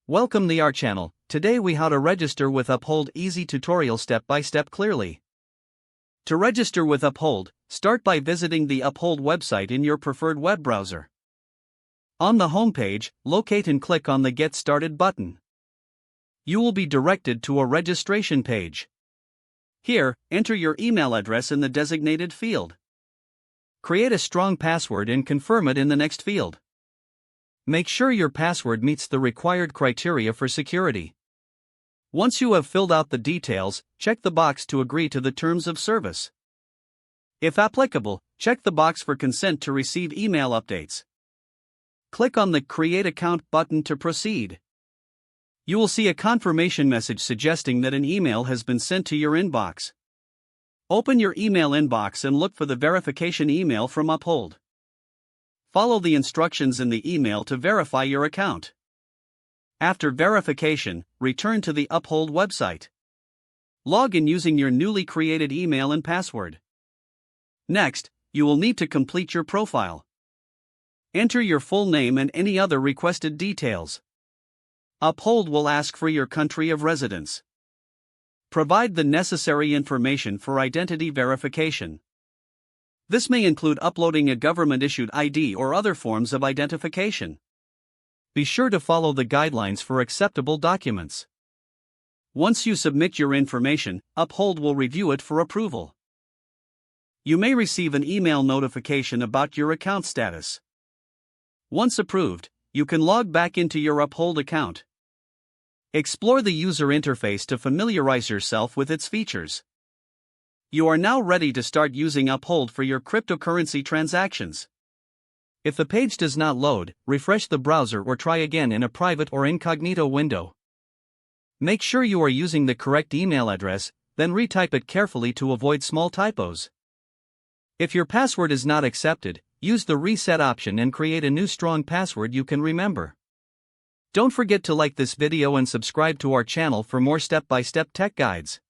Welcome to our channel. Today we how to register with Uphold, easy tutorial step by step clearly. To register with Uphold, start by visiting the Uphold website in your preferred web browser. On the home page, locate and click on the Get Started button. You will be directed to a registration page. Here, enter your email address in the designated field. Create a strong password and confirm it in the next field. Make sure your password meets the required criteria for security. Once you have filled out the details, check the box to agree to the terms of service. If applicable, check the box for consent to receive email updates. Click on the Create Account button to proceed. You will see a confirmation message suggesting that an email has been sent to your inbox. Open your email inbox and look for the verification email from Uphold. Follow the instructions in the email to verify your account. After verification, return to the Uphold website. Log in using your newly created email and password. Next, you will need to complete your profile. Enter your full name and any other requested details. Uphold will ask for your country of residence. Provide the necessary information for identity verification. This may include uploading a government-issued ID or other forms of identification. Be sure to follow the guidelines for acceptable documents. Once you submit your information, Uphold will review it for approval. You may receive an email notification about your account status. Once approved, you can log back into your Uphold account. Explore the user interface to familiarize yourself with its features. You are now ready to start using Uphold for your cryptocurrency transactions. If the page does not load, refresh the browser or try again in a private or incognito window. Make sure you are using the correct email address, then retype it carefully to avoid small typos. If your password is not accepted, use the reset option and create a new strong password you can remember. Don't forget to like this video and subscribe to our channel for more step-by-step tech guides.